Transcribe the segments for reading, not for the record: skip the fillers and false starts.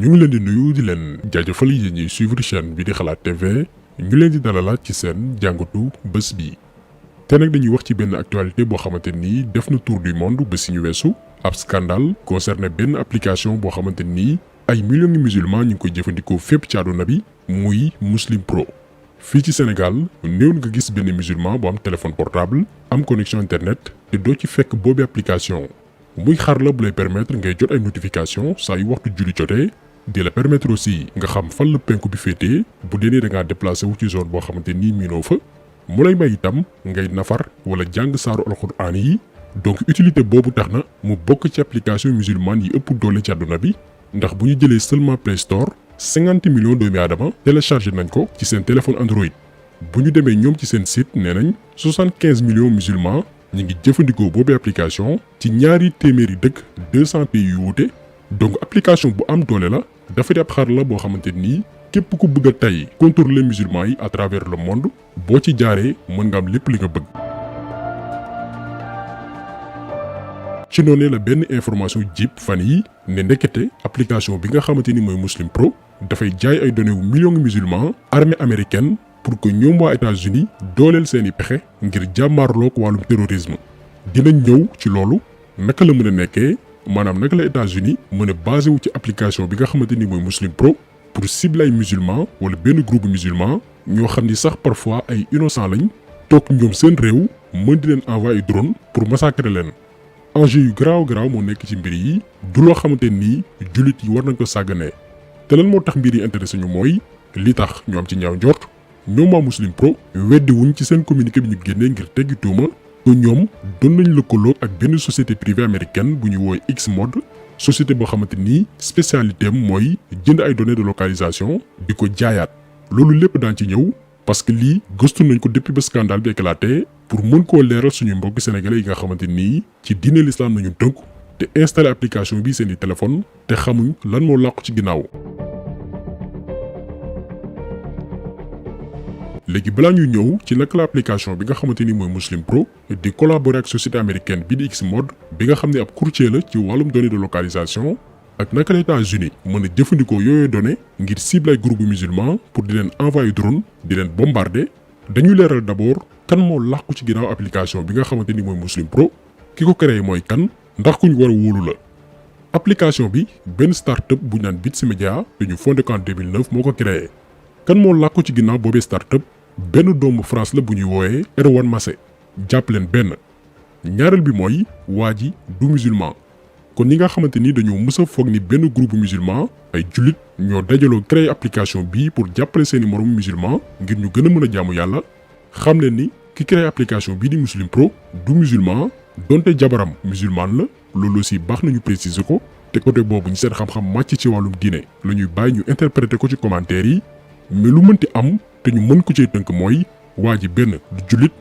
ñu ngi leen di nuyu di leen jaajëfal yi ñuy suivre chaîne bi di xalaat TV ñu leen di dalalaat ci seen jàngatu bés bi. te nag dañuy wax ci benn actualité boo xamante ni def na tour du monde bés ñu weesu ab scandale concerné benn application boo xamante ni ay millions de musulmans ñu ngi koy jëfandikoo fépp ci àdduna bi muy Muslim Pro. fii ci Sénégal néew nga gis benn musulman bu am téléphone portable am connexion internet te doo ci fekk boobu application. muy xar la bu lay permettre ngay jot ay notification saa yu waxtu julli jotee di la permettre aussi nga xam fan la penku bi féetee bu dee da ngaa déplacé wu ci zone boo xamante ni miinoo fa mu lay may itam ngay nafar wala jàng saaru alxuraan yi. donc utilité boobu tax na mu bokk ci application musulmane yi ëpp doole ci àdduna bi ndax bu ñu jëlee seulement Play Store 50 millions doomi aadama téléchargé nañ ko ci seen téléphone Android. bu ñu demee ñoom ci seen site nee nañ 75 millions musulmans ñu ngi jëfandikoo boobu application ci ñaari téeméeri dëkk 200 pays yu wuute. donc application bu am doole la dafa di ab xar la boo xamante ni képp ku bëgg a tey contrôler musulmans yi à travers le monde boo ci jaaree mën nga am lépp li nga bëgg. ci noonu la benn information jip fan yi ne ndekete application bi nga xamante ni mooy Muslim Pro dafay jaay ay données wu millions de musulmans armée américaine pour que ñoom waa États-Unis dooleel seeni pexe ngir jàmmaarloog wàllum terrorisme. dinañ ñëw ci loolu naka la mën a nekkee maanaam naka la États-Unis mën a basé wu ci application bi nga xamante ni mooy Muslim Pro pour cibler ay musulmans wala benn groupe musulman ñoo xam ni sax parfois ay innocents lañ toog ñoom seen réew mën di leen envoyer drone pour massacrer leen. enjeu yu garaaw moo nekk ci mbir yi du loo xamante ni jullit yi war nañ ko sàgganee te lan moo tax mbir yi intéressé ñu mooy li tax ñu am ci ñaaw njort ñoom waa Muslim Pro weddi wuñ ci seen communiqué bi ñu génnee ngir teggi tuuma que ñoom doon nañ lëkkaloo ak benn société privée américaine bu ñu woowee Xmode société boo xamante ni spécialité am mooy jënd ay données de localisation di ko jaayaat. loolu lépp daan ci ñëw parce que lii gëstu nañ ko depuis ba scandale bi éclaté pour mën koo leeral suñu mbokk sénégalais yi nga xamante ni ci diine l'islam nañu tënk te installé application bi seen i téléphone te xamuñ lan moo làqu ci ginnaaw. léegi balaa ñuy ñëw ci naka la application bi nga xamante ni mooy Muslim Pro di collaborer ak société américaine bi di Xmode bi nga xam ne ab courtier la ci wàllum données de localisation ak naka la États-Unis mën a jëfandikoo yooyu données ngir cible ay groupe musulman pour di leen envoyer drone di leen bombarder dañuy leeral d'abord kan moo làqu ci ginnaaw application bi nga xamante ni mooy Muslim Pro ki ko créé mooy kan ndax ku ñu war a wóolu la. application bi benn start-up bu ñu naan Bits Media te ñu fondé ko en 2009 moo ko créé kan moo làqu ci ginnaaw boobee start-up benn doomu France la bu ñuy woowee Erwan Massé jàpp leen benn. ñaareel bi mooy waa ji du musulman kon ñi nga xamante ni dañoo mës a foog ni benn groupe musulman ay jullit ñoo dajaloo créé application bii pour jàppale seeni moromu musulman ngir ñu gën a mën a jaamu yàlla xam leen ni ki créé application bii di Muslim Pro du musulman donte jabaram musulman la loolu aussi baax nañu préciser ko te côté boobu ñu seen xam-xam màcc ci wàllum diine la ñuy bàyyi ñu interpréter ko ci commentaire yi mais lu mënti am te ñu mën ko cee tënk mooy waa ji benn du jullit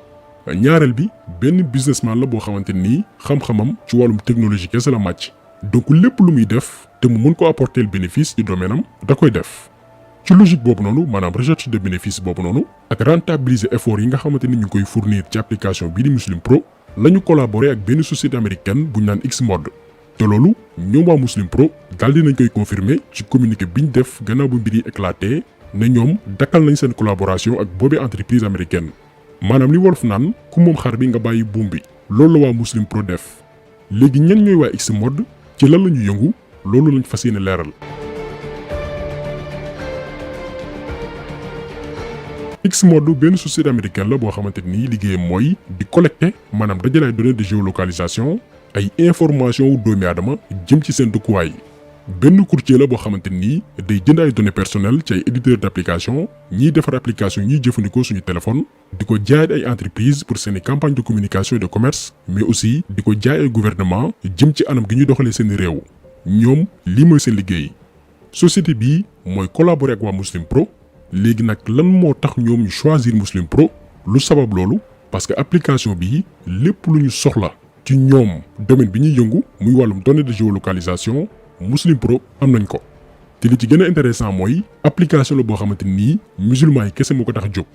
ñaareel bi benn businessman la boo xamante ni xam-xamam ci wàllum technologie kese la màcc donc lépp lu muy def te mu mën ko apporter le bénéfice ci domaine am da koy def. ci logique boobu noonu maanaam recherche de bénéfice boobu noonu ak rentabiliser effort yi nga xamante ni ñu ngi koy fournir ci application bii di Muslim Pro la ñu collaborer ak benn société américaine bu ñu naan Xmode te loolu ñoom waa Muslim Pro daal di nañ koy confirmer ci communiqué bi ñu def gannaaw bu mbir yi éclaté ne ñoom dakkal nañ seen collaboration ak boobee entreprise américaine. maanaam li wolof naan ku moom xar bi nga bàyyi buum bi loolu la waa Muslim Pro def léegi ñan ñooy waa Xmode ci lan la ñu yëngu loolu lañ fas yéene leeral. Xmode benn société américaine la boo xamante ni liggéeyam mooy di collecter maanaam dajale ay données de géolocalisation ay information wu doomi aadama jëm ci seen dëkkuwaay. benn courtier la boo xamante ni day jënd ay données personnelles ci ay éditeurs d'application ñiy defar application ñiy jëfandikoo suñu téléphone di ko jaay ay entreprise pour seeni campagne de communication et de commerce mais aussi di ko jaay ay gouvernement jëm ci anam gi ñuy doxalee seeni réew ñoom lii mooy seen liggéey. société bii mooy collaborer ak waa Muslim Pro léegi nag lan moo tax ñoom ñu choisir Muslim Pro lu sabab loolu parce que application bii lépp lu ñu soxla ci ñoom domaine bi ñuy yëngu muy wàllum données de géolocalisation Muslim Pro am nañ ko te li ci gën a intéressant mooy application la boo xamante ni musulman yi kese moo ko tax jóg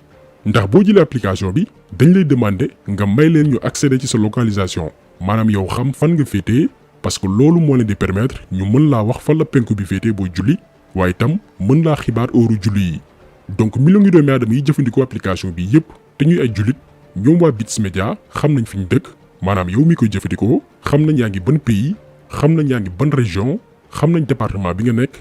ndax boo jëlee application bi dañ lay demander nga may leen ñu accéder ci sa localisation maanaam yow xam fan nga féetee parce que loolu moo leen di permettre ñu mën laa wax fan la penku bi féetee booy julli waaye itam mën laa xibaar heure julli yi. donc millions ngi doomi aadama yi jëfandikoo application bi yépp te ñuy ay jullit ñoom waa Bits Media xam nañ fi ñu dëkk maanaam yow mi koy jëfandikoo xam nañ yaa ngi ban pays xam nañ yaa ngi ban région xam nañ département bi nga nekk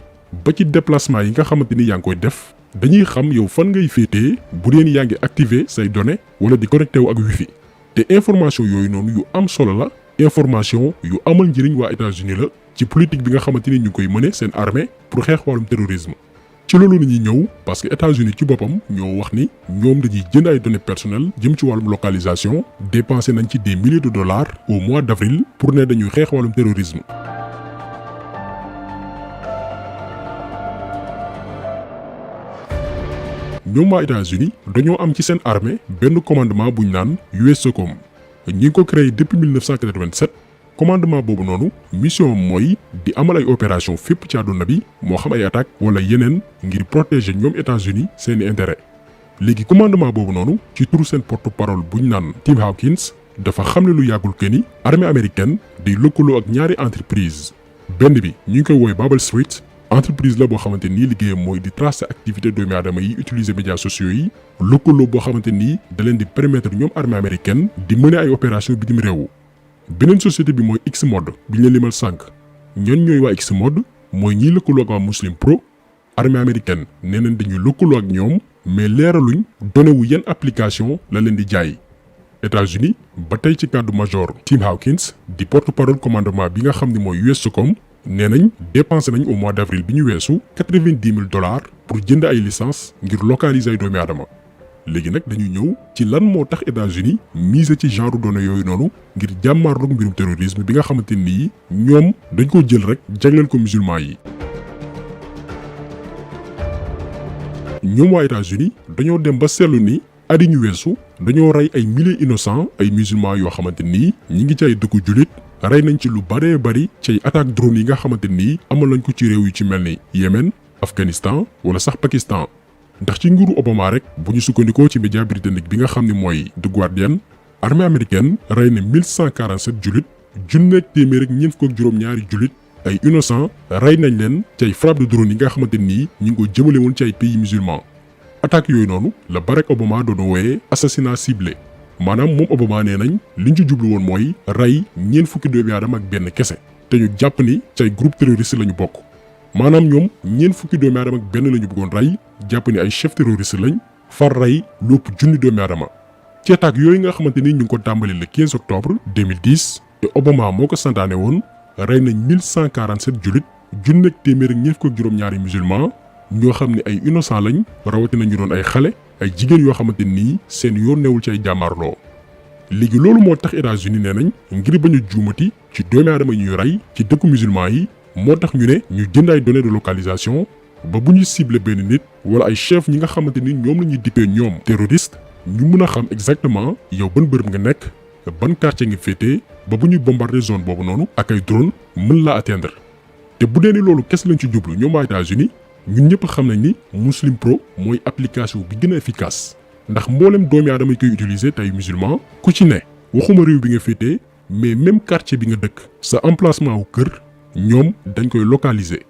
ba ci déplacement yi nga xamante ni yaa ngi koy def dañuy xam yow fan ngay féetee bu dee ni yaa ngi activer say données wala di connecté wu ak wifi te information yooyu noonu yu am solo la information yu amal njëriñ waa États-Unis la ci politique bi nga xamante ni ñu ngi koy mëne seen armée pour xeex wàllum terrorisme. ci loolu la ñuy ñëw parce que États-Unis ci boppam ñoo wax ni ñoom dañuy jënd ay données personnelles jëm ci wàllum localisation dépensé nañ ci des milliers de dollars au mois d'avril pour ne dañuy xeex wàllum terrorisme. ñoom waa États-Unis dañoo am ci seen armée benn commandement buñ naan USSOCOM ñi ngi ko créé depuis 1987 commandement boobu noonu mission mooy di amal ay opération fépp ci àdduna bi moo xam ay attaque wala yeneen ngir protéger ñoom États-Unis seeni intérêt. léegi commandement boobu noonu ci turu seen porte-parole buñ naan Tim Hawkins dafa xamle lu yàggul ke ni armée américaine di lëkkaloo ak ñaari entreprise benn bi ñu ngi koy woowee Babel Street entreprise la boo xamante ni liggéeyam mooy di tracer activité doomi aadama yi utiliser médias sociaux yi lëkkaloo boo xamante ni da leen di permettre ñoom armée américaine di mener ay opération bitim réew. beneen société bi mooy Xmode bi ñu leen limal sànq ñoon ñooy waa Xmode mooy ñiy lëkkaloo ak waa Muslim Pro armée américaine nee nañ dañuy lëkkaloo ak ñoom mais leeraluñ donné wu yan application la leen di jaay. États-Unis ba tey ci cadre major Tim Hawkins di porte-parole commandement bi nga xam ne mooy USSOCOM nee nañ dépensé nañ au mois d'avril bi ñu weesu $90,000 pour jënd ay licence ngir localiser ay doomi aadama. léegi nag dañuy ñëw ci lan moo tax États-Unis mise ci genre données yooyu noonu ngir jàmmaarloog mbirum terrorisme bi nga xamante ni ñoom dañ ko jël rek jagleel ko musulman yi. ñoom waa États-Unis dañoo dem ba seetlu ni at yi ñu weesu dañoo rey ay milliers innocents ay musulmans yoo xamante ni ñi ngi ci ay dëkku jullit rey nañ ci lu baree bari ci ay attaque drone yi nga xamante ni amal nañ ko ci réew yu ci mel ni Yémen Afghanistan wala sax Pakistan. ndax ci nguuru Obama rek bu ñu sukkandikoo ci média britannique bi nga xam ne mooy The Guardian armée américaine rey na 1147 jullit junneeg téeméer ak ñeent fukk ak juróom-ñaari jullit ay innocent rey nañ leen ci ay frappe de drone yi nga xamante ni ñu ngi ko jëmale woon ci ay pays musulmans. attaques yooyu noonu la Barack Obama doon wooyee assassinat ciblé maanaam moom Obama nee nañ liñ ci jublu woon mooy rey ñeent fukki doomi aadama ak benn kese te ñu jàpp ni ci ay groupe terroriste la ñu bokk. maanaam ñoom ñeent fukki doomi aadama ak benn la ñu bëggoon rey jàpp ni ay chef terroriste lañ far rey lu ëpp junni doomi aadama ci attaque yooyu nga xamante ni ñu ngi ko tàmbali le 15 octobre 2010 te Obama moo ko santaane woon rey nañ 1147 jullit junneeg téeméer ak ñeent fukk ak juróom-ñaari musulman ñoo xam ne ay innocent lañ rawatina ñu doon ay xale ay jigéen yoo xamante ni seen yoon newul ci ay jàmmaarloo. léegi loolu moo tax États-Unis nee nañ ngir bañ a juumati ci doomi aadama yi ñuy rey ci dëkku musulman yi moo tax ñu ne ñu jënd ay données de localisation ba bu ñuy ciblé benn nit wala ay chef ñi nga xamante ni ñoom la ñuy dippee ñoom terroriste ñu mën a xam exactement yow ban bërëb nga nekk ban quartier nga féetee ba bu ñuy bombarder zone boobu noonu ak ay drone mën laa atteindre. te bu dee ni loolu kese lañ ci jublu ñoom waa États-Unis ñun ñëpp xam nañ ni Muslim Pro mooy application bi gën a efficace ndax mboolem doomi aadama yi koy utiliser tey musulman ku ci ne waxuma réew bi nga féetee mais même quartier bi nga dëkk sa emplacement wu kër ñoom dañ koy localiser.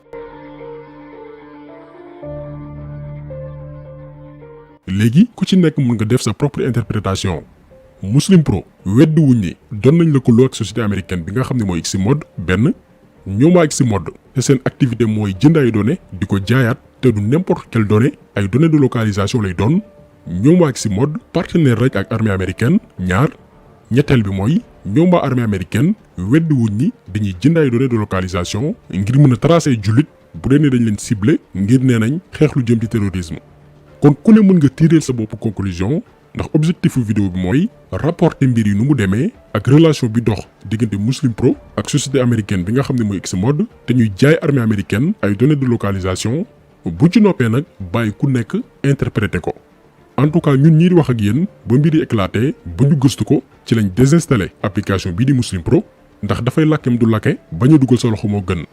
léegi ku ci nekk mën nga def sa propre interprétation. Muslim Pro weddi wuñ ni doon nañ lëkkaloo ak société américaine bi nga xam ne mooy Xmode benn ñoom waa Xmode te seen activité mooy jënd ay données di ko jaayaat te du n'importe quelle donnée ay données de localisation lay doon ñoom waa Xmode partenaire rek ak armée américaine ñaar ñetteel bi mooy ñoom waa armée américaine weddi wuñ ni dañuy jënd ay données de localisation ngir mën a tracer jullit bu dee ne dañ leen ciblé ngir nee nañ xeex lu jëm ci terrorisme. kon ku ne mën nga tirer sa bopp conclusion ndax objectifu vidéo bi mooy rapporter mbir yi nu mu demee ak relation bi dox diggante Muslim Pro ak société américaine bi nga xam ne mooy Xmode te ñuy jaay armée américaine ay données de localisation bu ci noppee nag bàyyi ku nekk interpréter ko. en tout cas ñun ñii di wax ak yéen ba mbir yi éclaté ba ñu gëstu ko ci lañ désinstallé application bii di Muslim Pro ndax dafay lakkem du lakke bañ a dugal sa loxo moo gën.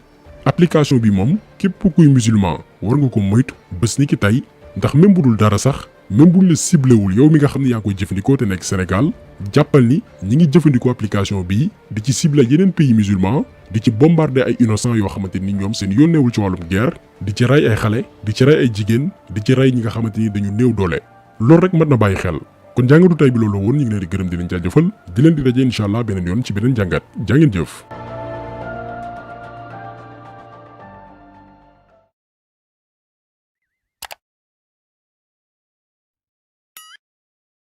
application bi moom képp kuy musulman war nga ko moytu bés ni ki tey ndax même bu dul dara sax même buñ la ciblé wul yow mi nga xam ne yaa ngi koy jëfandikoo te nekk Sénégal jàppal ni ñi ngi jëfandikoo application bii di ci ciblé yeneen pays musulman di ci bombardé ay innocents yoo xamante ni ñoom seen yónneewul ci wàllum guerre di ci rey ay xale di ci rey ay jigéen di ci rey ñi nga xamante ni dañu néew doole loolu rek mat na bàyyi xel kon jàngatu tay bi loolu woon ñu ngi leen di gërëm di leen jaajëfal di leen di daje incha allah beneen yoon ci beneen jàngat jaa ngeen jëf